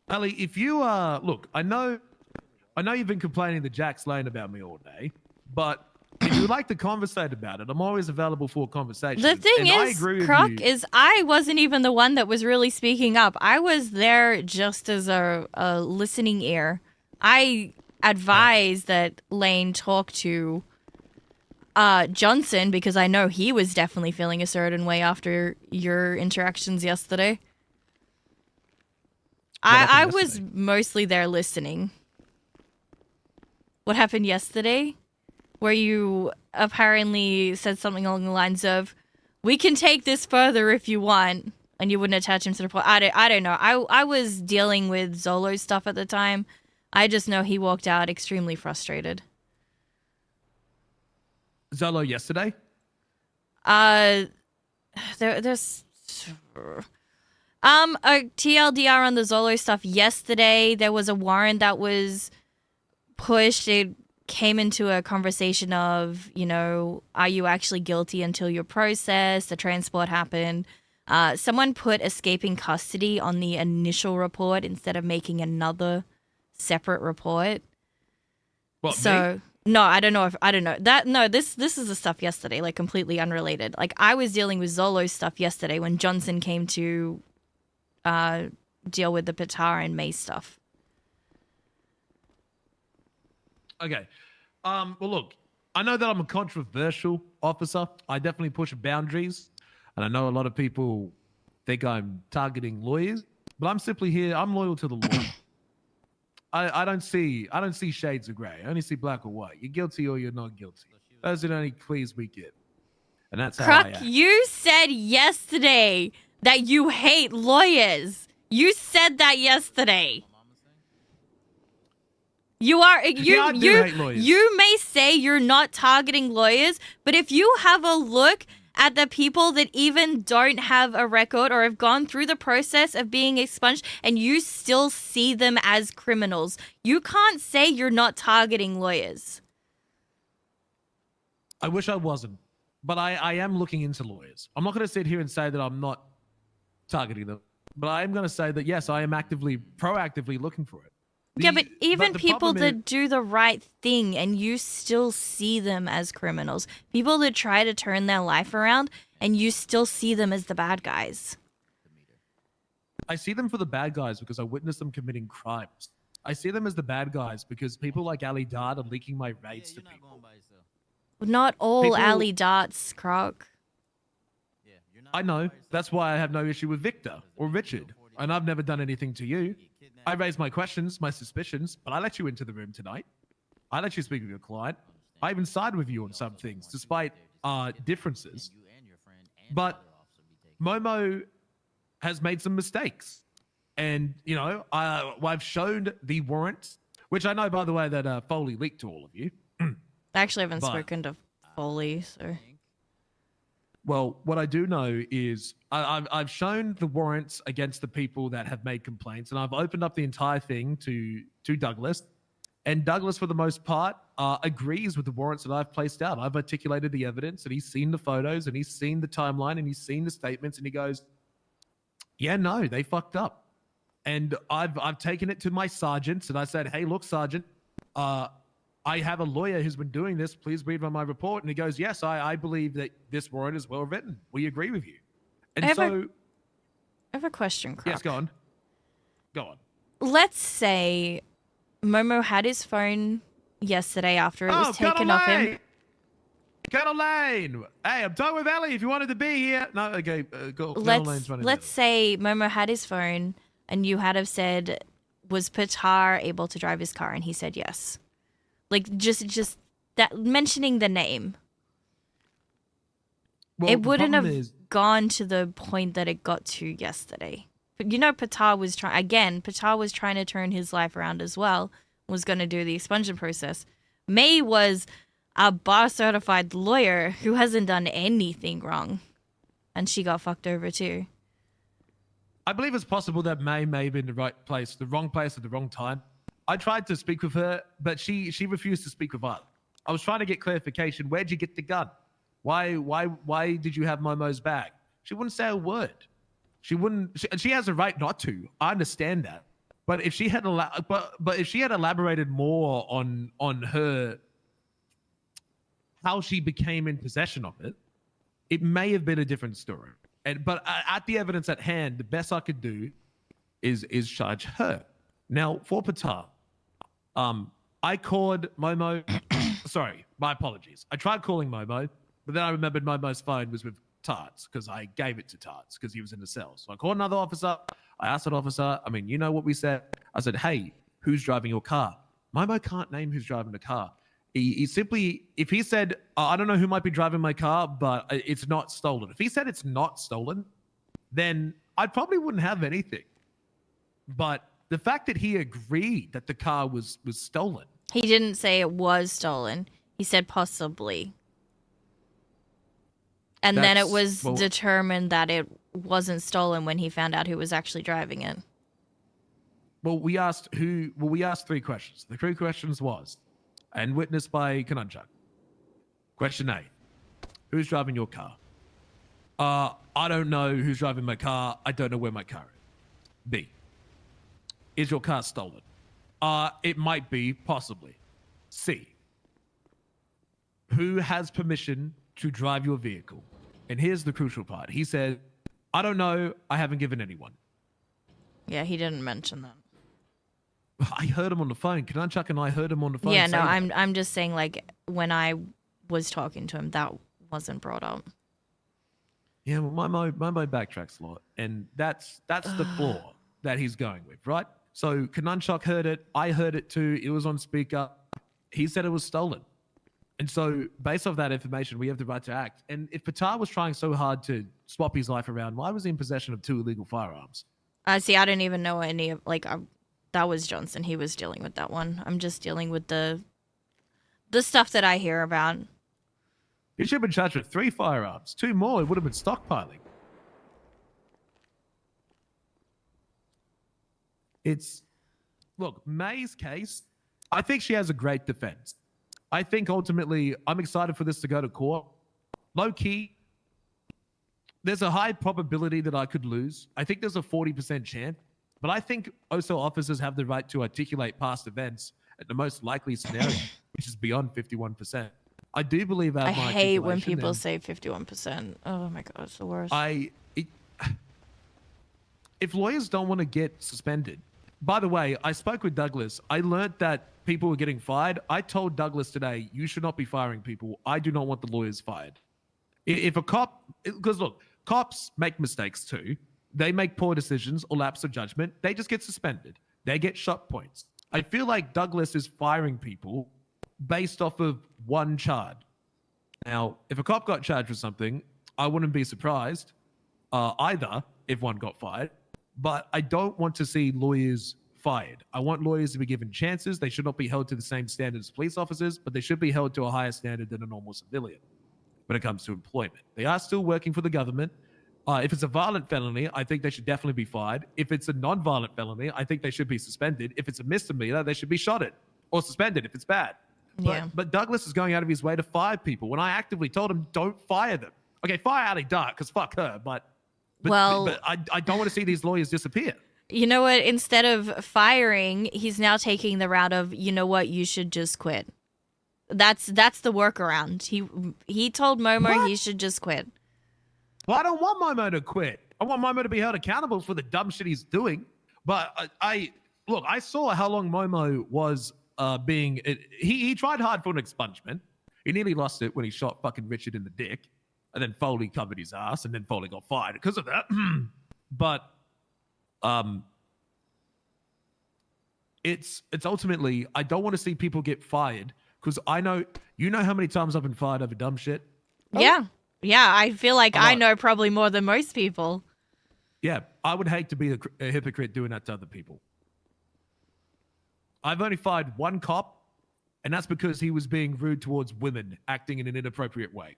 Ellie, if you look, I know you've been complaining to Jack Slane about me all day, but if you would like to conversate about it, I'm always available for a conversation. The thing And I is, agree with Croc, you. is I wasn't even the one that was really speaking up. I was there just as a listening ear. I advised that Lane talk to Johnson because I know he was definitely feeling a certain way after your interactions yesterday. What happened I was yesterday? mostly there listening. What happened yesterday? Where you apparently said something along the lines of, "We can take this further if you want," and you wouldn't attach him to the report. I don't know. I was dealing with Zolo's stuff at the time. I just know he walked out extremely frustrated. Zolo yesterday? Uh, there's a TLDR on the Zolo stuff yesterday. There was a warrant that was pushed. It came into a conversation of, are you actually guilty until you're processed? The transport happened. Someone put escaping custody on the initial report instead of making another separate report. What, So me? no, I don't know if I don't know that. No, this is the stuff yesterday, like completely unrelated. Like I was dealing with Zolo's stuff yesterday when Johnson came to deal with the Patar and May stuff. Okay. Well, look, I know that I'm a controversial officer. I definitely push boundaries, and I know a lot of people think I'm targeting lawyers, but I'm simply here. I'm loyal to the law. I don't see shades of gray. I only see black or white. You're guilty or you're not guilty. Those are the only pleas we get, and that's how I Croc, act. you said yesterday that you hate lawyers. You said that yesterday. You are Yeah, I do hate lawyers. you may say you're not targeting lawyers, but if you have a look at the people that even don't have a record or have gone through the process of being expunged and you still see them as criminals, you can't say you're not targeting lawyers. I wish I wasn't, but I am looking into lawyers. I'm not going to sit here and say that I'm not targeting them, but I am going to say that yes, I am proactively looking for it. Yeah, but even the people problem is, that do the right thing and you still see them as criminals. People that try to turn their life around and you still see them as the bad guys. I see them for the bad guys because I witnessed them committing crimes. I see them as the bad guys because people like Ali Dart are leaking my rates to people. Not all People- alley darts, Croc. I know. That's why I have no issue with Victor or Richard. And I've never done anything to you. I raised my questions, my suspicions, but I let you into the room tonight. I let you speak with your client. I even sided with you on some things, despite differences. But Momo has made some mistakes. And, I've shown the warrants, which I know, by the way, that Foley leaked to all of you. I actually haven't But- spoken to Foley, so. Well, what I do know is I've shown the warrants against the people that have made complaints, and I've opened up the entire thing to Douglas. And Douglas, for the most part, agrees with the warrants that I've placed out. I've articulated the evidence, and he's seen the photos, and he's seen the timeline, and he's seen the statements, and he goes, "Yeah, no, they fucked up." And I've taken it to my sergeants, and I said, "Hey, look, Sergeant, I have a lawyer who's been doing this. Please read my report." And he goes, "Yes, I believe that this warrant is well written. We agree with you." And I so, have a question, Croc. yes, go on. Go on. Let's say Momo had his phone yesterday after it was taken off him. Colonel Lane! Hey, I'm done with Ellie if you wanted to be here. No, okay, Colonel Lane's running. Let's say Momo had his phone and you had have said, was Patar able to drive his car? And he said yes. Like, just that, mentioning the name. Well, It the wouldn't problem have is, gone to the point that it got to yesterday. But Patar was trying to turn his life around as well, was going to do the expungement process. May was a bar certified lawyer who hasn't done anything wrong. And she got fucked over too. I believe it's possible that May have been in the right place, the wrong place at the wrong time. I tried to speak with her, but she refused to speak with us. I was trying to get clarification. Where'd you get the gun? Why did you have Momo's bag? She wouldn't say a word. She wouldn't. She has a right not to. I understand that. But if she had but if she had elaborated more on her how she became in possession of it, it may have been a different story. But at the evidence at hand, the best I could do is charge her. Now for Patar, I called Momo. Sorry, my apologies. I tried calling Momo, but then I remembered Momo's phone was with Tarts because I gave it to Tarts because he was in the cell. So I called another officer. I asked that officer, I mean, you know what we said? I said, hey, who's driving your car? Momo can't name who's driving the car. He simply, if he said, I don't know who might be driving my car, but it's not stolen. If he said it's not stolen, then I probably wouldn't have anything. But the fact that he agreed that the car was stolen. He didn't say it was stolen. He said possibly. And then it was determined that it wasn't stolen when he found out who was actually driving it. Well, we asked 3 questions. The 3 questions was, and witnessed by Kanunchak. Question A, who's driving your car? I don't know who's driving my car. I don't know where my car is. B, is your car stolen? It might be, possibly. C, who has permission to drive your vehicle? And here's the crucial part. He said, I don't know. I haven't given anyone. Yeah, he didn't mention that. I heard him on the phone. Kanunchak and I heard him on the phone. Yeah, no, I'm just saying, like, when I was talking to him, that wasn't brought up. Yeah, well, my backtracks a lot, and that's the flaw that he's going with, right? So Kanunchak heard it. I heard it too. It was on speaker. He said it was stolen. And so based off that information, we have the right to act. And if Patar was trying so hard to swap his life around, why was he in possession of 2 illegal firearms? See, I didn't even know any of, like, that was Johnson. He was dealing with that one. I'm just dealing with the stuff that I hear about. He should have been charged with 3 firearms. 2 more, it would have been stockpiling. Look, May's case, I think she has a great defense. I think ultimately, I'm excited for this to go to court. Low key, there's a high probability that I could lose. I think there's a 40% chance. But I think also officers have the right to articulate past events at the most likely scenario, which is beyond 51%. I do believe I hate when people say 51%. Oh my God, it's the worst. If lawyers don't want to get suspended, by the way, I spoke with Douglas. I learned that people were getting fired. I told Douglas today, you should not be firing people. I do not want the lawyers fired. If a cop, because look, cops make mistakes too. They make poor decisions or lapse of judgment. They just get suspended. They get shot points. I feel like Douglas is firing people based off of one charge. Now, if a cop got charged with something, I wouldn't be surprised either if one got fired. But I don't want to see lawyers fired. I want lawyers to be given chances. They should not be held to the same standard as police officers, but they should be held to a higher standard than a normal civilian when it comes to employment. They are still working for the government. If it's a violent felony, I think they should definitely be fired. If it's a non-violent felony, I think they should be suspended. If it's a misdemeanor, they should be shotted or suspended if it's bad. Yeah. But Douglas is going out of his way to fire people when I actively told him, don't fire them. Okay, fire Ali Dark, because fuck her, but I don't want to see these lawyers disappear. You know what? Instead of firing, he's now taking the route of, you know what, you should just quit. That's the workaround. He told Momo he should just quit. Well, I don't want Momo to quit. I want Momo to be held accountable for the dumb shit he's doing. But I saw how long Momo was being. He tried hard for an expungement. He nearly lost it when he shot fucking Richard in the dick, and then Foley covered his ass, and then Foley got fired because of that. But it's ultimately, I don't want to see people get fired because I know, you know how many times I've been fired over dumb shit. Yeah, I feel like I know probably more than most people. Yeah, I would hate to be a hypocrite doing that to other people. I've only fired one cop, and that's because he was being rude towards women, acting in an inappropriate way.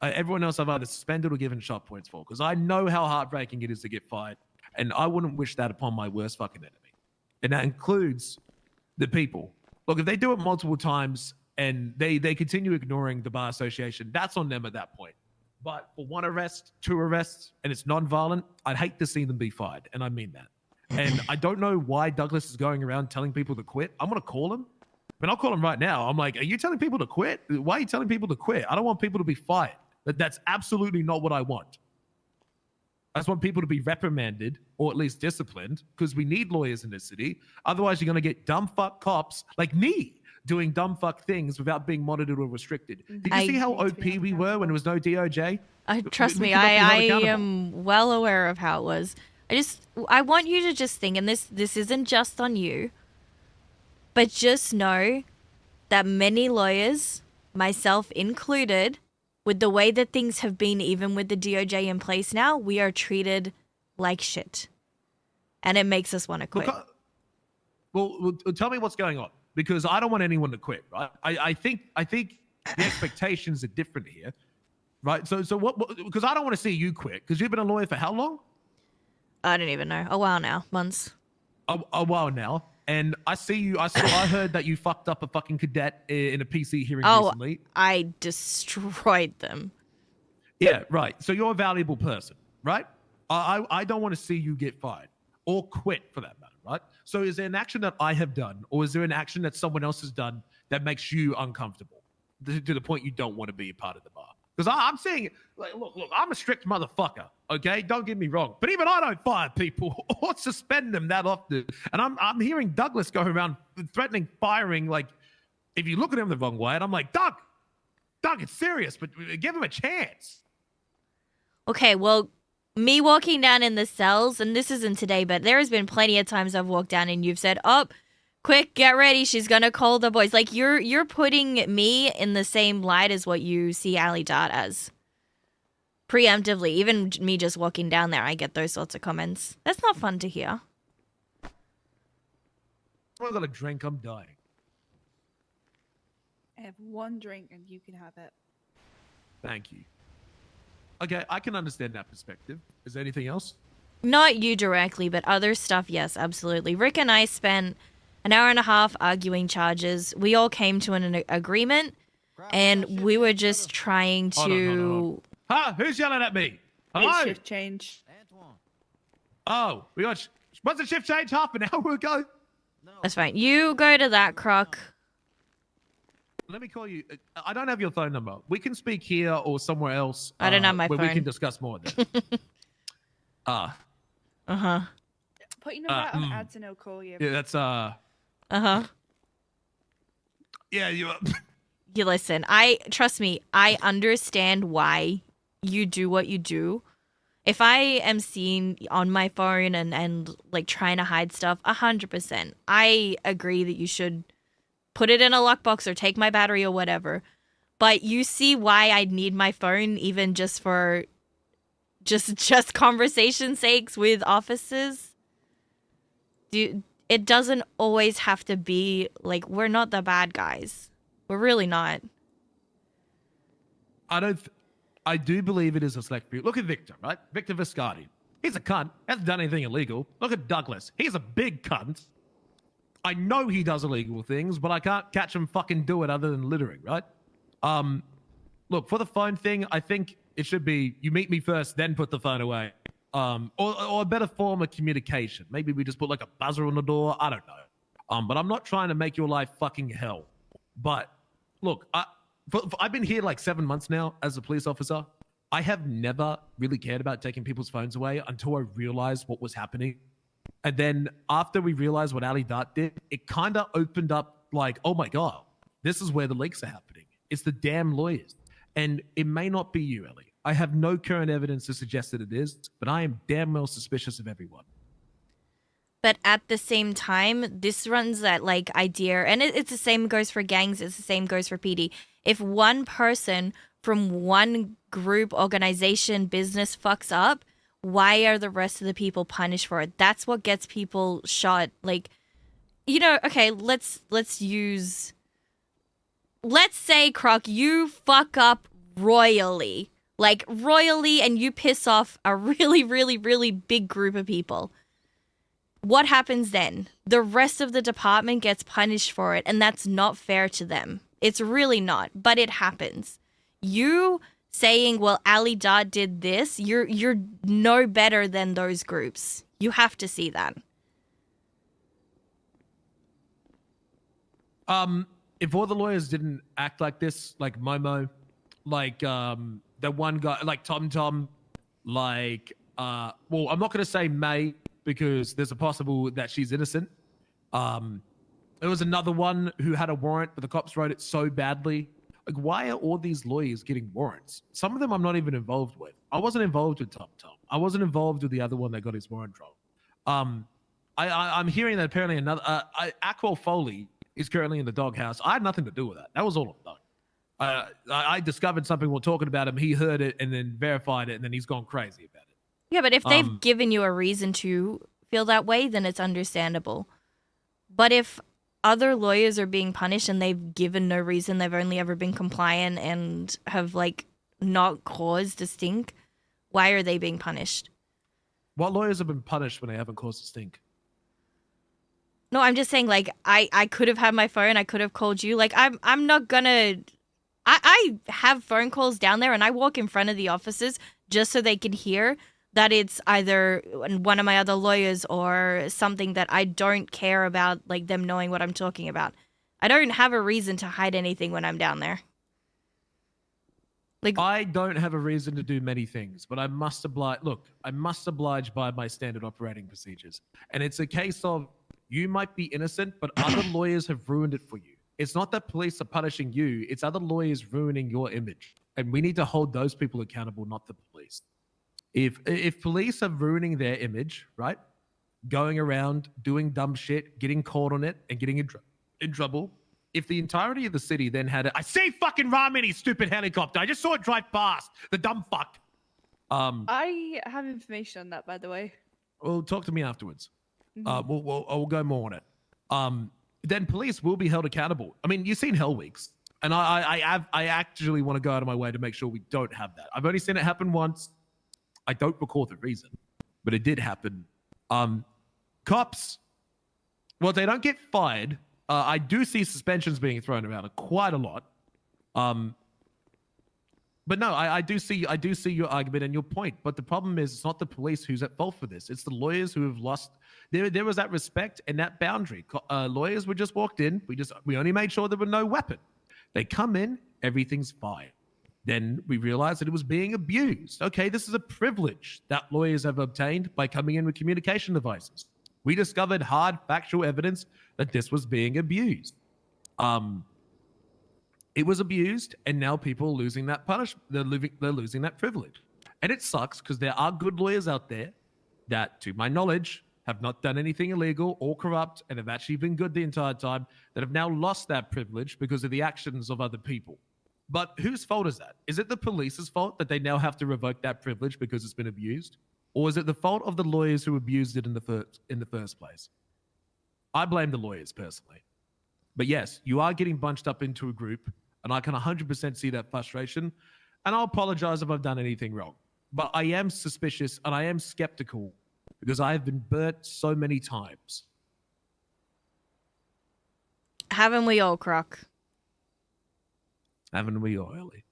Everyone else I've either suspended or given shot points for, because I know how heartbreaking it is to get fired, and I wouldn't wish that upon my worst fucking enemy. And that includes the people. Look, if they do it multiple times and they continue ignoring the bar association, that's on them at that point. But for 1 arrest, 2 arrests, and it's non-violent, I'd hate to see them be fired, and I mean that. And I don't know why Douglas is going around telling people to quit. I'm going to call him. I mean, I'll call him right now. I'm like, are you telling people to quit? Why are you telling people to quit? I don't want people to be fired. That's absolutely not what I want. I just want people to be reprimanded or at least disciplined because we need lawyers in this city. Otherwise, you're going to get dumb fuck cops like me doing dumb fuck things without being monitored or restricted. Did you see how OP we were when there was no DOJ? Trust me, could not be held I accountable. am well aware of how it was. I want you to just think, and this isn't just on you, but just know that many lawyers, myself included, with the way that things have been, even with the DOJ in place now, we are treated like shit. And it makes us want to quit. Well, tell me what's going on, because I don't want anyone to quit, right? I think the expectations are different here, right? So what because I don't want to see you quit, because you've been a lawyer for how long? I don't even know. A while now. Months. A while now. And I heard that you fucked up a fucking cadet in a PC hearing recently. I destroyed them. Yeah, right. So you're a valuable person, right? I don't want to see you get fired or quit for that matter, right? So is there an action that I have done, or is there an action that someone else has done that makes you uncomfortable to the point you don't want to be a part of the bar? Because I'm saying, like, look, I'm a strict motherfucker, okay? Don't get me wrong. But even I don't fire people or suspend them that often. And I'm hearing Douglas go around threatening firing, like, if you look at him the wrong way. And I'm like, Doug, it's serious, but give him a chance. Okay, well, me walking down in the cells, and this isn't today, but there has been plenty of times I've walked down and you've said, oh, quick, get ready. She's going to call the boys. Like, you're putting me in the same light as what you see Ellie Dart as. Preemptively. Even me just walking down there, I get those sorts of comments. That's not fun to hear. I got a drink. I'm dying. I have one drink and you can have it. Thank you. Okay, I can understand that perspective. Is there anything else? Not you directly, but other stuff, yes, absolutely. Rick and I spent an hour and a half arguing charges. We all came to an agreement, and we were just trying to... Hold on. Huh? Who's yelling at me? Hello? It's shift change. Oh, we got... What's the shift change? Half an hour ago? That's fine. You go to that, Croc. Let me call you. I don't have your phone number. We can speak here or somewhere else. I don't have my where phone. we can discuss more then. Uh-huh. Put your number out on ads and I'll call you. Yeah, that's Uh-huh. Yeah, you. You listen, trust me, I understand why you do what you do. If I am seen on my phone and like trying to hide stuff, 100%, I agree that you should put it in a lockbox or take my battery or whatever. But you see why I'd need my phone, even just for just conversation sakes with officers. It doesn't always have to be like, we're not the bad guys. We're really not. I do believe it is a select few. Look at Victor, right? Victor Viscardi. He's a cunt. Hasn't done anything illegal. Look at Douglas. He's a big cunt. I know he does illegal things, but I can't catch him fucking do it other than littering, right? Look, for the phone thing, I think it should be you meet me first, then put the phone away. Or a better form of communication. Maybe we just put like a buzzer on the door. I don't know. But I'm not trying to make your life fucking hell. But look, I've been here like 7 months now as a police officer. I have never really cared about taking people's phones away until I realized what was happening. And then after we realized what Ali Dart did, it kind of opened up like, oh my God, this is where the leaks are happening. It's the damn lawyers. And it may not be you, Ellie. I have no current evidence to suggest that it is, but I am damn well suspicious of everyone. But at the same time, this runs that like idea, and it's the same goes for gangs, it's the same goes for PD. If one person from one group, organization, business fucks up, why are the rest of the people punished for it? That's what gets people shot. Like, you know, okay, let's say, Croc, you fuck up royally. Like, royally, and you piss off a really, really, really big group of people. What happens then? The rest of the department gets punished for it, and that's not fair to them. It's really not, but it happens. You saying, well, Ali Dart did this, you're no better than those groups. You have to see that. If all the lawyers didn't act like this, like Momo, like the one guy, like Tom, like well, I'm not gonna say May because there's a possible that she's innocent. There was another one who had a warrant, but the cops wrote it so badly. Like, why are all these lawyers getting warrants? Some of them I'm not even involved with. I wasn't involved with Tom. I wasn't involved with the other one that got his warrant from. I'm hearing that apparently another Aqua Foley is currently in the doghouse. I had nothing to do with that. That was all I've done. I discovered something while talking about him. He heard it and then verified it, and then he's gone crazy about it. Yeah, but if they've given you a reason to feel that way, then it's understandable. But if other lawyers are being punished and they've given no reason, they've only ever been compliant and have like not caused a stink, why are they being punished? What lawyers have been punished when they haven't caused a stink? No, I'm just saying, like, I could have had my phone, I could have called you. Like, I'm not gonna... I have phone calls down there and I walk in front of the offices just so they can hear that it's either one of my other lawyers or something that I don't care about, like, them knowing what I'm talking about. I don't have a reason to hide anything when I'm down there. Like, I don't have a reason to do many things, but I must oblige. Look, I must oblige by my standard operating procedures. And it's a case of you might be innocent, but other lawyers have ruined it for you. It's not that police are punishing you. It's other lawyers ruining your image. And we need to hold those people accountable, not the police. If police are ruining their image, right? Going around, doing dumb shit, getting caught on it, and getting in trouble. If the entirety of the city then had I see fucking Ramen, his stupid helicopter. I just saw it drive past. The dumb fuck. I have information on that, by the way. Well, talk to me afterwards. Mhm. We'll go more on it. Then police will be held accountable. I mean, you've seen Hell Weeks, and I actually want to go out of my way to make sure we don't have that. I've only seen it happen once. I don't recall the reason, but it did happen. Cops, well, they don't get fired. I do see suspensions being thrown around quite a lot. But no, I do see your argument and your point. But the problem is, it's not the police who's at fault for this. It's the lawyers who have lost. There was that respect and that boundary. Lawyers were just walked in. We only made sure there were no weapon. They come in, everything's fine. Then we realized that it was being abused. Okay, this is a privilege that lawyers have obtained by coming in with communication devices. We discovered hard factual evidence that this was being abused. It was abused, and now people are losing that punishment. They're losing that privilege. And it sucks because there are good lawyers out there that, to my knowledge, have not done anything illegal or corrupt and have actually been good the entire time, that have now lost that privilege because of the actions of other people. But whose fault is that? Is it the police's fault that they now have to revoke that privilege because it's been abused? Or is it the fault of the lawyers who abused it in the first place? I blame the lawyers personally. But yes, you are getting bunched up into a group, and I can 100% see that frustration. And I'll apologize if I've done anything wrong. But I am suspicious and I am skeptical because I have been burnt so many times. haven't we all, Croc? Haven't we all, Ellie?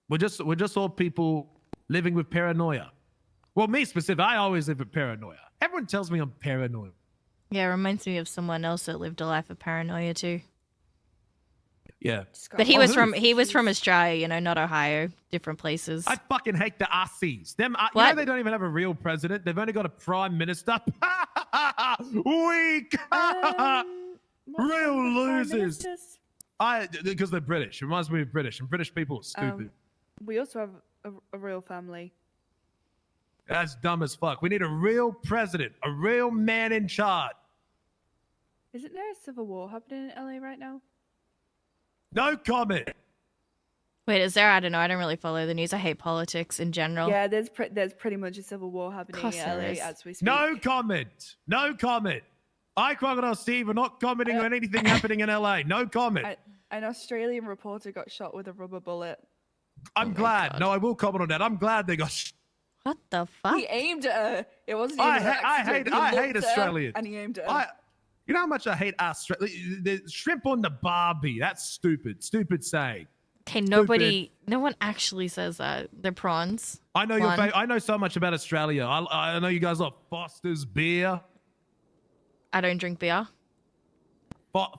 We're just all people living with paranoia. Well, me specifically, I always live with paranoia. Everyone tells me I'm paranoid. Yeah, it reminds me of someone else that lived a life of paranoia too. Yeah. But he was from Australia, you know, not Ohio, different places. I fucking hate the Aussies. Them, you know, they don't even have a real president. They've only got a prime minister. Weak. Real losers. Because they're British. It reminds me of British, and British people are stupid. We also have a royal family. That's dumb as fuck. We need a real president, a real man in charge. Isn't there a civil war happening in LA right now? No comment. Wait, is there? I don't know. I don't really follow the news. I hate politics in general. Yeah, there's pretty much a civil war happening in LA as we speak. No comment. No comment. I, Crocodile Steve, are not commenting on anything happening in LA. No comment. An Australian reporter got shot with a rubber bullet. I'm glad. God. No, I will comment on that. I'm glad they got What the fuck? He aimed at her. It wasn't even an accident. I hate Australians. And he aimed at her. You know how much I hate Australia? The shrimp on the barbie. That's stupid. Stupid saying. Okay, no one actually says that. They're prawns. I know I know so much about Australia. I know you guys love Foster's beer. I don't drink beer.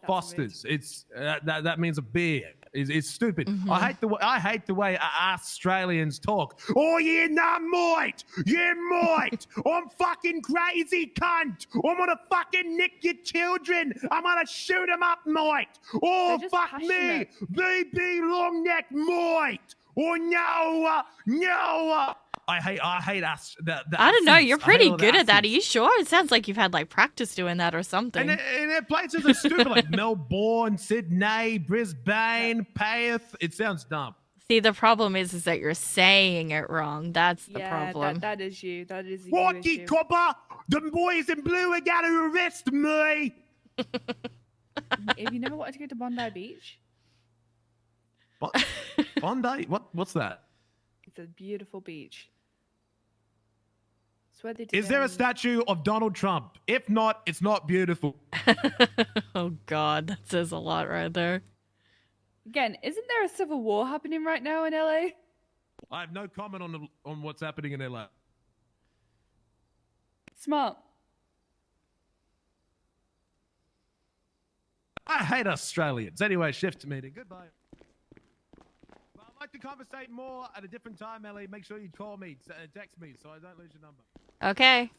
Foster's. It's that means a beer. It's stupid. I hate the way Australians talk. Oh yeah, nah, mate. Yeah, mate. I'm fucking crazy, cunt. I'm gonna fucking nick your children. I'm gonna shoot them up, mate. Oh They're just fuck passionate. me, BB long neck, mate. Oh no, no. I hate us. I don't know. accents. You're I hate pretty all the good at that. Are accents. you sure? It sounds like you've had like practice doing that or something. And their places are stupid, like Melbourne, Sydney, Brisbane, Perth. It sounds dumb. See, the problem is that you're saying it wrong. That's the problem. that is you. That is you Walkie issue. copper, the boys in blue are gonna arrest me. Have you never wanted to go to Bondi Beach? Bondi? What's that? It's a beautiful beach. It's where they Is there a do- statue of Donald Trump? If not, it's not beautiful. Oh God, that says a lot right there. Again, isn't there a civil war happening right now in LA? I have no comment on what's happening in LA. Smart. I hate Australians. Anyway, shift meeting. Goodbye. Well, I'd like to conversate more at a different time, Ellie. Make sure you call me, text me, so I don't lose your number. Okay.